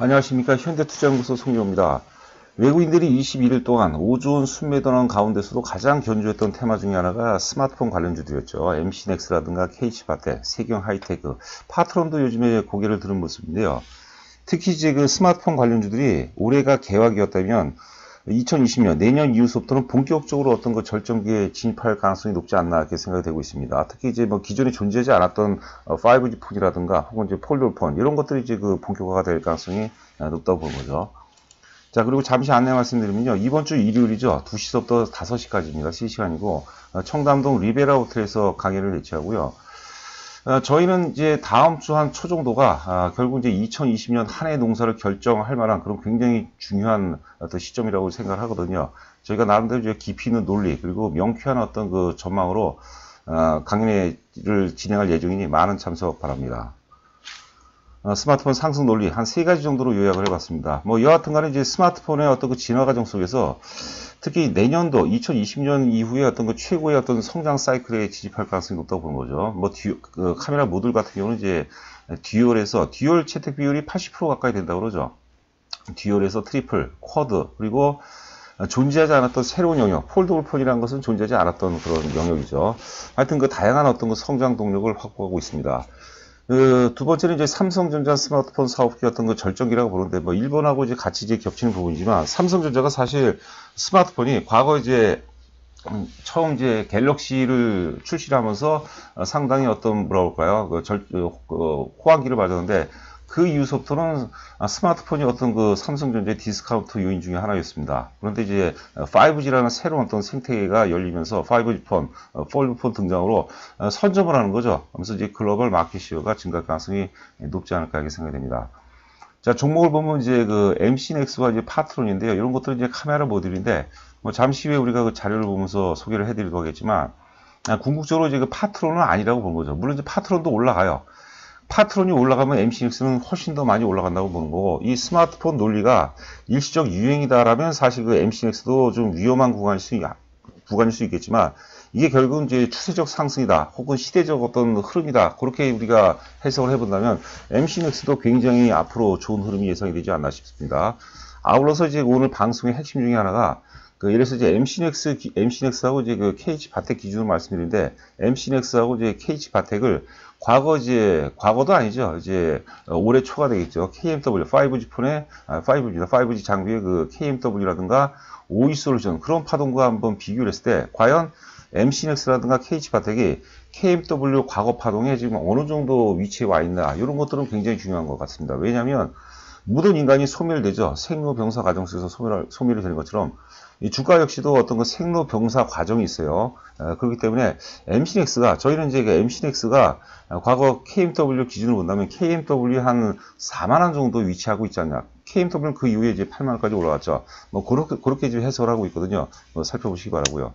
안녕하십니까. 현대투자연구소 송영호입니다. 외국인들이 21일 동안 5조 원 순매도하는 가운데서도 가장 견조했던 테마 중에 하나가 스마트폰 관련주들이었죠. MC넥스라든가 KH바텍, 세경하이테크, 파트론도 요즘에 고개를 드는 모습인데요. 특히 이제 그 스마트폰 관련주들이 올해가 개화기였다면 2020년 내년 이후부터는 본격적으로 어떤 그 절정기에 진입할 가능성이 높지 않나 이렇게 생각이 되고 있습니다. 특히 이제 뭐 기존에 존재하지 않았던 5G 폰이라든가 혹은 이제 폴더폰 이런 것들이 이제 그 본격화가 될 가능성이 높다고 보는 거죠. 자, 그리고 잠시 안내 말씀드리면요. 이번 주 일요일이죠. 2시부터 5시까지입니다. 3시간이고 청담동 리베라 호텔에서 강의를 개최하고요. 저희는 이제 다음 주 한 초 정도가 결국 이제 2020년 한 해 농사를 결정할 만한 그런 굉장히 중요한 어떤 시점이라고 생각을 하거든요. 저희가 나름대로 이제 깊이 있는 논리 그리고 명쾌한 어떤 그 전망으로 강의를 진행할 예정이니 많은 참석 바랍니다. 스마트폰 상승 논리 한 3가지 정도로 요약을 해봤습니다. 뭐 여하튼 간에 이제 스마트폰의 어떤 그 진화 과정 속에서 특히 내년도 2020년 이후에 어떤 그 최고의 어떤 성장 사이클에 진입할 가능성이 높다고 보는 거죠. 뭐 그 카메라 모듈 같은 경우는 이제 듀얼 채택 비율이 80% 가까이 된다고 그러죠. 듀얼에서 트리플, 쿼드, 그리고 존재하지 않았던 새로운 영역, 폴더블 폰이라는 것은 존재하지 않았던 그런 영역이죠. 하여튼 그 다양한 어떤 그 성장 동력을 확보하고 있습니다. 두 번째는 이제 삼성전자 스마트폰 사업기 어떤 그 절정기라고 보는데, 뭐, 일본하고 이제 같이 이제 겹치는 부분이지만, 삼성전자가 사실 스마트폰이 과거 이제, 처음 이제 갤럭시를 출시를 하면서 상당히 어떤, 뭐라 그럴까요? 호황기를 맞았는데, 그 이후부터는 스마트폰이 어떤 그 삼성전자의 디스카운트 요인 중에 하나였습니다. 그런데 이제 5G라는 새로운 어떤 생태계가 열리면서 5G 폰, 폴드폰 등장으로 선점을 하는 거죠. 그래서 이제 글로벌 마켓 시어가 증가할 가능성이 높지 않을까 이렇게 생각이 됩니다. 자, 종목을 보면 이제 그 MC넥스와 이제 파트론인데요. 이런 것들은 이제 카메라 모듈인데, 뭐 잠시 후에 우리가 그 자료를 보면서 소개를 해드리도록 하겠지만, 궁극적으로 이제 그 파트론은 아니라고 보는 거죠. 물론 이제 파트론도 올라가요. 파트론이 올라가면 MC넥스는 훨씬 더 많이 올라간다고 보는 거고, 이 스마트폰 논리가 일시적 유행이다라면 사실 그 MC넥스도 좀 위험한 구간일 수 있겠지만, 이게 결국은 이제 추세적 상승이다, 혹은 시대적 어떤 흐름이다, 그렇게 우리가 해석을 해본다면, MC넥스도 굉장히 앞으로 좋은 흐름이 예상이 되지 않나 싶습니다. 아울러서 이제 오늘 방송의 핵심 중에 하나가, 예를 들어서 이제 MC넥스하고 이제 그 KH바텍 기준으로 말씀드리는데, MC넥스하고 이제 KH바텍을 과거도 아니죠. 이제 올해 초가 되겠죠. KMW, 5G 폰에, 5G 장비의 그 KMW라든가 OE 솔루션, 그런 파동과 한번 비교를 했을 때, 과연 MC넥스라든가 KH바텍이 KMW 과거 파동에 지금 어느 정도 위치에 와 있나, 이런 것들은 굉장히 중요한 것 같습니다. 왜냐하면, 모든 인간이 소멸되죠. 생로병사 과정 속에서 소멸이 되는 것처럼, 이 주가 역시도 어떤 그 생로병사 과정이 있어요. 그렇기 때문에 저희는 이제 MC넥스가 과거 KMW 기준으로 본다면 KMW 한 4만원 정도 위치하고 있지 않냐. KMW는 그 이후에 이제 8만원까지 올라갔죠. 뭐 그렇게 이제 해석을 하고 있거든요. 살펴보시기 바라고요.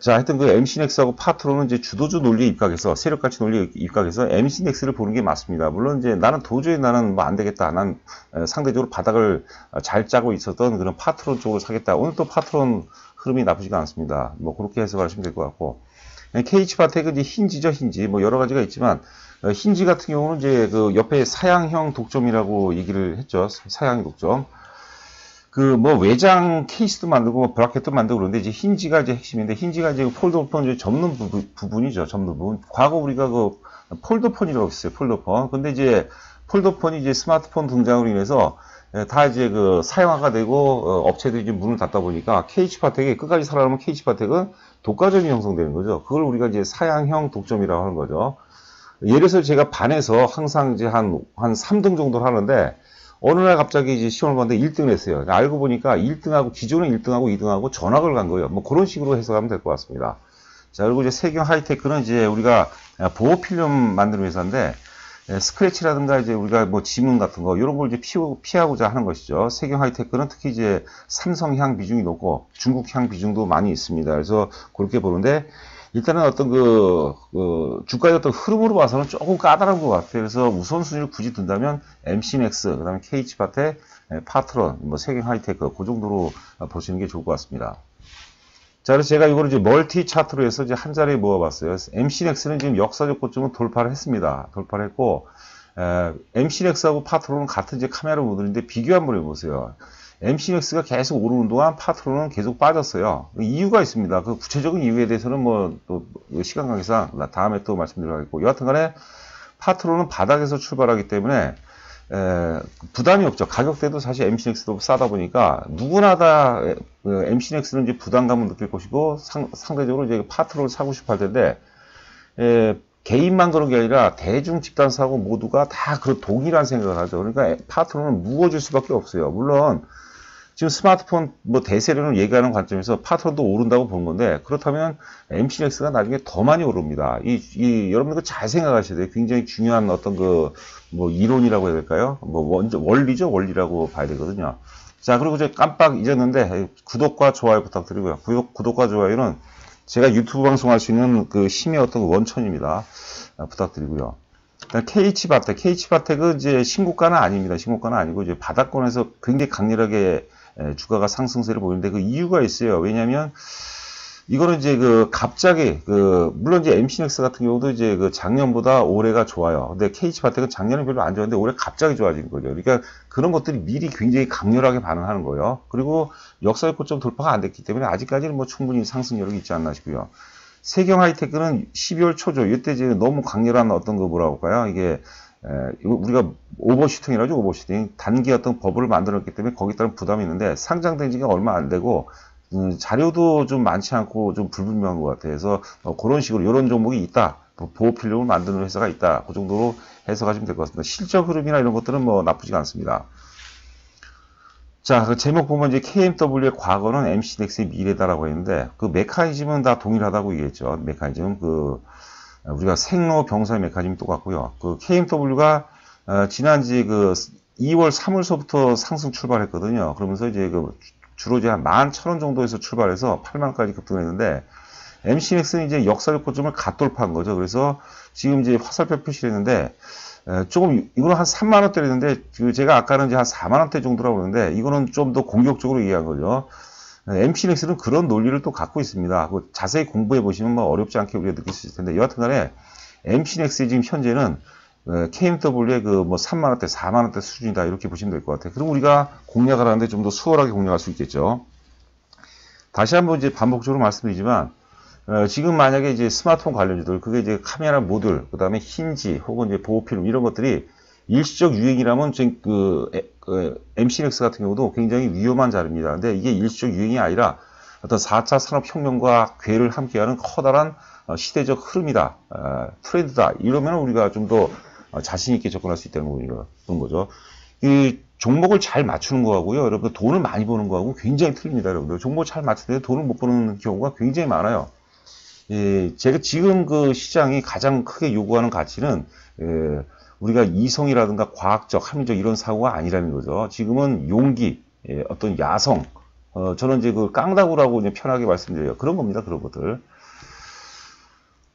자, 하여튼 그 MC넥스하고 파트론은 이제 주도주 논리에 입각해서, 세력가치 논리에 입각해서 MC넥스를 보는 게 맞습니다. 물론 이제 나는 뭐 안 되겠다. 난 상대적으로 바닥을 잘 짜고 있었던 그런 파트론 쪽으로 사겠다. 오늘 또 파트론 흐름이 나쁘지가 않습니다. 뭐 그렇게 해석하시면 될 것 같고. KH바텍은 이제 힌지죠. 뭐 여러 가지가 있지만, 힌지 같은 경우는 이제 그 옆에 사양형 독점이라고 얘기를 했죠. 사양형 독점. 뭐 외장 케이스도 만들고 뭐 브라켓도 만들고 그러는데 이제 힌지가 이제 핵심인데, 힌지가 이제 폴더폰 이제 접는 부분이죠. 접는 부분. 과거 우리가 그 폴더폰이라고 했어요. 폴더폰. 근데 이제 폴더폰이 이제 스마트폰 등장으로 인해서 다 이제 그 사용화가 되고 업체들이 이제 문을 닫다 보니까 KH바텍이 끝까지 살아남은 KH바텍은 독과점이 형성되는 거죠. 그걸 우리가 이제 사양형 독점이라고 하는 거죠. 예를 들어서 제가 반에서 항상 이제 한 3등 정도를 하는데, 어느 날 갑자기 이제 시험을 봤는데 1등을 했어요. 알고 보니까 기존에 1등하고 2등하고 전학을 간 거예요. 뭐 그런 식으로 해석하면 될 것 같습니다. 자, 그리고 이제 세경 하이테크는 이제 우리가 보호 필름 만드는 회사인데, 스크래치라든가 이제 우리가 뭐 지문 같은 거, 이런 걸 이제 피하고자 하는 것이죠. 세경 하이테크는 특히 이제 삼성향 비중이 높고 중국향 비중도 많이 있습니다. 그래서 그렇게 보는데, 일단은 어떤 주가의 어떤 흐름으로 봐서는 조금 까다로운 것 같아요. 그래서 우선순위를 굳이 둔다면 MC넥스, 그 다음에 KH바텍, 파트론, 뭐 세경 하이테크, 그 정도로 보시는 게 좋을 것 같습니다. 자, 그래서 제가 이거를 이제 멀티 차트로 해서 이제 한 자리에 모아봤어요. MC넥스는 지금 역사적 고점은 돌파를 했습니다. 돌파를 했고, MC넥스하고 파트론은 같은 이제 카메라 모델인데 비교 한번 해보세요. MC넥스가 계속 오르는 동안 파트론은 계속 빠졌어요. 이유가 있습니다. 그 구체적인 이유에 대해서는 뭐 또 시간 관계상 다음에 또 말씀드리겠고, 여하튼간에 파트론은 바닥에서 출발하기 때문에 부담이 없죠. 가격대도 사실 MC넥스도 싸다 보니까 누구나 다 MC넥스는 이제 부담감을 느낄 것이고 상대적으로 이제 파트론을 사고 싶어 할 텐데 개인만 그런 게 아니라 대중 집단 사고 모두가 다 그런 동일한 생각을 하죠. 그러니까 파트론은 무거워질 수밖에 없어요. 물론 지금 스마트폰 뭐 대세론을 얘기하는 관점에서 파트론도 오른다고 본 건데, 그렇다면 MC넥스가 나중에 더 많이 오릅니다. 여러분들 잘 생각하셔야 돼요. 굉장히 중요한 어떤 뭐 이론이라고 해야 될까요? 뭐 원리죠. 원리라고 봐야 되거든요. 자, 그리고 제가 깜빡 잊었는데 구독과 좋아요 부탁드리고요. 구독과 좋아요는 제가 유튜브 방송할 수 있는 그 힘의 어떤 원천입니다. 부탁드리고요. KH바텍은 이제 신고가는 아닙니다. 신고가는 아니고 이제 바닥권에서 굉장히 강렬하게 주가가 상승세를 보이는데 그 이유가 있어요. 왜냐하면 이거는 이제 갑자기 물론 이제 MC넥스 같은 경우도 이제 작년보다 올해가 좋아요. 근데 KH바텍은 작년에 별로 안 좋았는데 올해 갑자기 좋아진 거죠. 그러니까 그런 것들이 미리 굉장히 강렬하게 반응하는 거예요. 그리고 역사의 고점 돌파가 안 됐기 때문에 아직까지는 뭐 충분히 상승 여력이 있지 않나 싶고요. 세경하이테크는 12월 초죠. 이때 이제 너무 강렬한 어떤 뭐라고 할까요? 이게 우리가 오버슈팅이라죠. 오버슈팅. 단기 어떤 버블을 만들었기 때문에 거기에 따른 부담이 있는데 상장된 지가 얼마 안 되고 자료도 좀 많지 않고 좀 불분명한 것 같아요. 그래서 그런 식으로 이런 종목이 있다. 보호 필름을 만드는 회사가 있다. 그 정도로 해석하시면 될 것 같습니다. 실적 흐름이나 이런 것들은 뭐 나쁘지가 않습니다. 자, 그 제목 보면 이제 KMW의 과거는 MC넥스의 미래다라고 했는데 그 메커니즘은 다 동일하다고 얘기했죠. 메커니즘 우리가 생로 병사의 메커니즘이 똑같고요. 그 KMW가 지난지 2월 3월서부터 상승 출발했거든요. 그러면서 이제 주로 이제 한 11,000원 정도에서 출발해서 8만원까지 급등했는데 MC넥스는 이제 역사적 고점을 갓돌파한 거죠. 그래서 지금 이제 화살표 표시를 했는데 조금 이거는 한 3만원대였는데 제가 아까는 이제 한 4만원대 정도라고 그러는데 이거는 좀 더 공격적으로 이해한 거죠. MC넥스는 그런 논리를 또 갖고 있습니다. 자세히 공부해 보시면 뭐 어렵지 않게 우리가 느낄 수 있을 텐데 여하튼간에 MC넥스의 지금 현재는 KMW의 뭐 3만원대, 4만원대 수준이다 이렇게 보시면 될 것 같아요. 그럼 우리가 공략을 하는데 좀 더 수월하게 공략할 수 있겠죠. 다시 한번 이제 반복적으로 말씀드리지만 지금 만약에 이제 스마트폰 관련주들, 그게 이제 카메라 모듈, 그 다음에 힌지, 혹은 이제 보호필름, 이런 것들이 일시적 유행이라면 지금 MC넥스 같은 경우도 굉장히 위험한 자리입니다. 근데 이게 일시적 유행이 아니라 어떤 4차 산업혁명과 궤를 함께하는 커다란 시대적 흐름이다, 트렌드다. 이러면 우리가 좀 더 자신있게 접근할 수 있다는 거죠. 이 종목을 잘 맞추는 거하고요. 여러분들 돈을 많이 버는 거하고 굉장히 틀립니다. 여러분들 종목을 잘 맞추는데 돈을 못 버는 경우가 굉장히 많아요. 제가 지금 시장이 가장 크게 요구하는 가치는 우리가 이성이라든가 과학적, 합리적 이런 사고가 아니라는 거죠. 지금은 용기, 어떤 야성, 저는 이제 깡다구라고 이제 편하게 말씀드려요. 그런 겁니다. 그런 것들.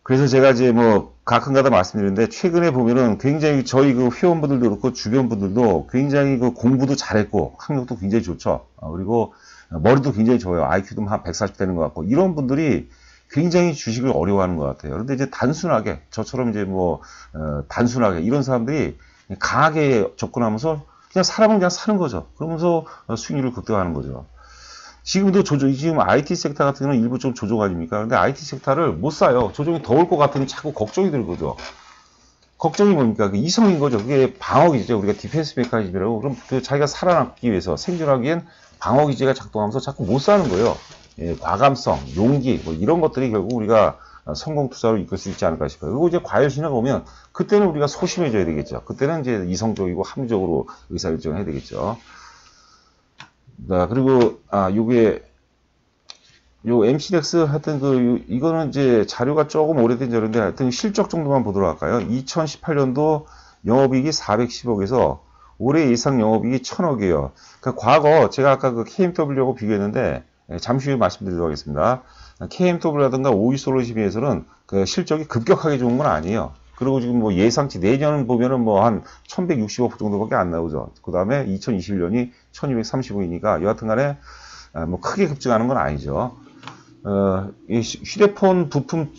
그래서 제가 이제 뭐 가끔가다 말씀드리는데 최근에 보면은 굉장히 저희 회원분들도 그렇고 주변 분들도 굉장히 공부도 잘했고 학력도 굉장히 좋죠. 그리고 머리도 굉장히 좋아요. IQ도 한 140 되는 것 같고 이런 분들이 굉장히 주식을 어려워하는 것 같아요. 그런데 이제 단순하게 저처럼 이제 뭐 단순하게 이런 사람들이 강하게 접근하면서 그냥 사람은 그냥 사는 거죠. 그러면서 수익률을 극대화하는 거죠. 지금도 지금 IT 섹터 같은 경우는 일부 좀 조정 아닙니까? 근데 IT 섹터를 못 사요. 조정이 더 올 것 같으니 자꾸 걱정이 들 거죠. 걱정이 뭡니까? 이성인 거죠. 그게 방어기제죠. 우리가 디펜스 메커니즘이라고. 그럼 자기가 살아남기 위해서 생존하기엔 방어기제가 작동하면서 자꾸 못 사는 거예요. 과감성, 용기, 뭐 이런 것들이 결국 우리가 성공 투자로 이끌 수 있지 않을까 싶어요. 그리고 이제 과열 신호가 오면 그때는 우리가 소심해져야 되겠죠. 그때는 이제 이성적이고 합리적으로 의사결정을 해야 되겠죠. 자, 그리고 요 MC넥스 하여튼 이거는 이제 자료가 조금 오래된 자료인데 하여튼 실적 정도만 보도록 할까요? 2018년도 영업이익이 410억에서 올해 예상 영업이익이 1000억이에요. 그러니까 과거 제가 아까 KMW하고 비교했는데 잠시 후에 말씀드리도록 하겠습니다. KMW라든가 오이솔루션에 비해서는 실적이 급격하게 좋은 건 아니에요. 그리고 지금 뭐 예상치 내년 보면은 뭐 한 1160억 정도밖에 안 나오죠. 그 다음에 2021년이 1235이니까 여하튼 간에 뭐 크게 급증하는 건 아니죠. 이 휴대폰 부품,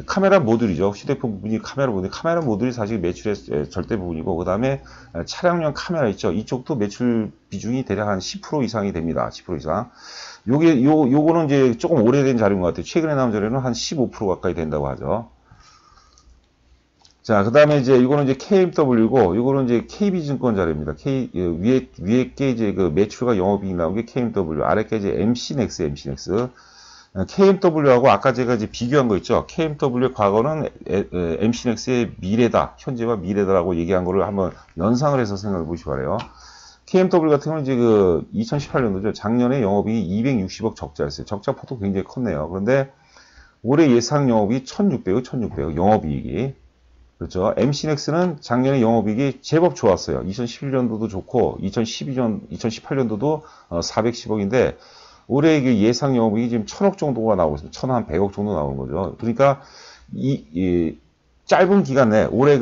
카메라 모듈이죠. 휴대폰 부분이 카메라 모듈이 사실 매출의 절대 부분이고, 그 다음에 차량용 카메라 있죠. 이쪽도 매출 비중이 대략 한 10% 이상이 됩니다. 10% 이상. 요거는 이제 조금 오래된 자료인 것 같아요. 최근에 나온 자료는 한 15% 가까이 된다고 하죠. 자, 그 다음에 이제 이거는 이제 KMW고, 이거는 이제 KB증권 자료입니다. 위에 게 이제 그 매출과 영업이익 나온 게 KMW, 아래 게 이제 MC넥스. KMW하고 아까 제가 이제 비교한 거 있죠. KMW의 과거는 MC넥스의 미래다, 현재와 미래다라고 얘기한 거를 한번 연상을 해서 생각해 보시기 바래요. KMW 같은 경우는 이제 그 2018년도죠. 작년에 영업이익이 260억 적자였어요. 적자 폭도 굉장히 컸네요. 그런데 올해 예상 영업이익이 1600억, 영업이익이. 그렇죠. MC넥스는 작년에 영업이익이 제법 좋았어요. 2011년도도 좋고, 2018년도도 410억인데, 올해 예상 영업이익이 지금 1000억 정도가 나오고 있습니다. 1100억 정도 나오는 거죠. 그러니까, 이 짧은 기간 내에, 올해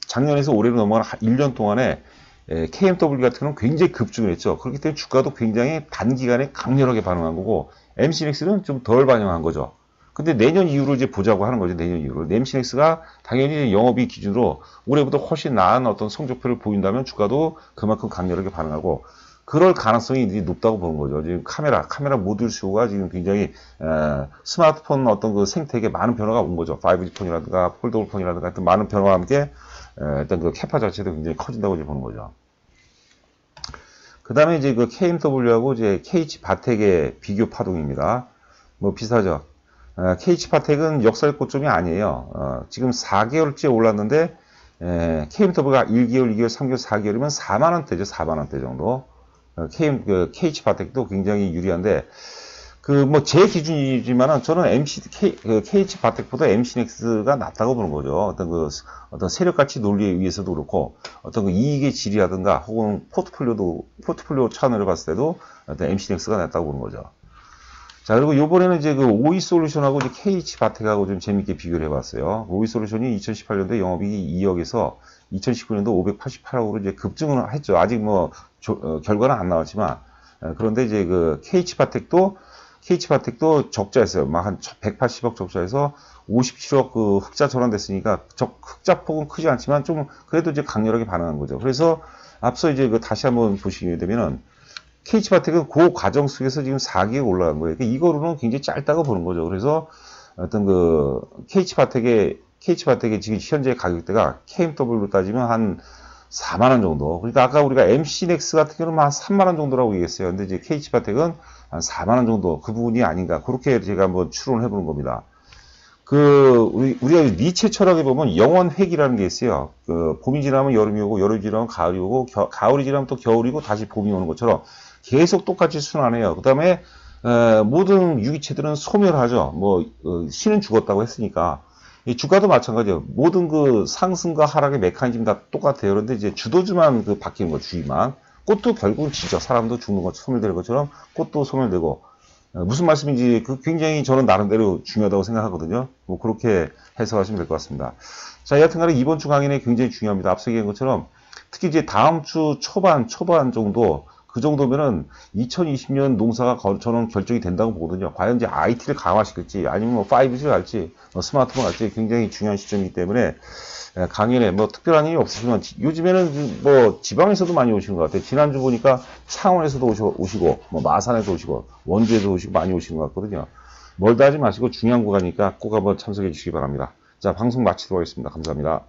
작년에서 올해로 넘어가는 1년 동안에, KMW 같은 경우는 굉장히 급증을 했죠. 그렇기 때문에 주가도 굉장히 단기간에 강렬하게 반응한 거고, MC넥스는 좀 덜 반영한 거죠. 근데 내년 이후로 이제 보자고 하는 거죠. 내년 이후로. MC넥스가 당연히 영업이익 기준으로 올해보다 훨씬 나은 어떤 성적표를 보인다면 주가도 그만큼 강렬하게 반응하고, 그럴 가능성이 이제 높다고 보는 거죠. 지금 카메라 모듈 수요가 지금 굉장히, 스마트폰 어떤 그 생태계에 많은 변화가 온 거죠. 5G 폰이라든가 폴더블 폰이라든가 하여튼 많은 변화와 함께, 일단 그 캐파 자체도 굉장히 커진다고 이제 보는 거죠. 그 다음에 이제 그 KMW하고 이제 KH바텍의 비교 파동입니다. 뭐 비슷하죠. KH바텍은 역사의 고점이 아니에요. 지금 4개월째 올랐는데, KMW가 1개월, 2개월, 3개월, 4개월이면 4만원대죠. 4만원대 정도. KH바텍도 굉장히 유리한데, 제 기준이지만은 저는 KH바텍보다 MC넥스가 낫다고 보는 거죠. 어떤 세력가치 논리에 의해서도 그렇고, 어떤 그 이익의 질이라든가, 혹은 포트폴리오 차원으로 봤을 때도 어떤 MC넥스가 낫다고 보는 거죠. 자, 그리고 요번에는 이제 그 오이솔루션하고 이제 KH바텍하고 좀 재밌게 비교를 해봤어요. 오이솔루션이 2018년도에 영업이익이 2억에서 2019년도 588억으로 이제 급증을 했죠. 아직 결과는 안 나왔지만, 그런데 이제 그 KH바텍도 적자였어요. 막 한 180억 적자에서 57억 그 흑자 전환됐으니까 흑자폭은 크지 않지만 좀 그래도 이제 강렬하게 반응한 거죠. 그래서 앞서 이제 다시 한번 보시게 되면은 KH바텍은 그 과정 속에서 지금 4기에 올라간 거예요. 그러니까 이거로는 굉장히 짧다고 보는 거죠. 그래서 어떤 KH바텍의 지금 현재 가격대가 KMW로 따지면 한 4만원 정도. 그러니까 아까 우리가 MC넥스 같은 경우는 한 3만원 정도라고 얘기했어요. 근데 이제 KH바텍은 한 4만원 정도 그 부분이 아닌가. 그렇게 제가 한번 추론을 해보는 겁니다. 우리가 니체 철학에 보면 영원획이라는 게 있어요. 봄이 지나면 여름이 오고, 여름이 지나면 가을이 오고, 가을이 지나면 또 겨울이고, 다시 봄이 오는 것처럼 계속 똑같이 순환해요. 그 다음에, 모든 유기체들은 소멸하죠. 신은 죽었다고 했으니까. 이 주가도 마찬가지예요. 모든 그 상승과 하락의 메커니즘 다 똑같아요. 그런데 이제 주도주만 바뀌는 거, 주의만. 꽃도 결국은 지죠. 사람도 죽는 것, 소멸되는 것처럼 꽃도 소멸되고. 무슨 말씀인지 굉장히 저는 나름대로 중요하다고 생각하거든요. 그렇게 해석하시면 될 것 같습니다. 자, 여하튼간에 이번 주 강의는 굉장히 중요합니다. 앞서 얘기한 것처럼 특히 이제 다음 주 초반 정도 그 정도면은 2020년 농사가 저는 결정이 된다고 보거든요. 과연 이제 IT를 강화시킬지 아니면 5G를 갈지 스마트폰 갈지 굉장히 중요한 시점이기 때문에 강연에 특별한 일이 없으시면 요즘에는 지방에서도 많이 오시는 것 같아요. 지난주 보니까 창원에서도 오시고 마산에도 오시고 원주에도 오시고 많이 오시는 것 같거든요. 멀다 하지 마시고 중요한 거 가니까 꼭 한번 참석해 주시기 바랍니다. 자, 방송 마치도록 하겠습니다. 감사합니다.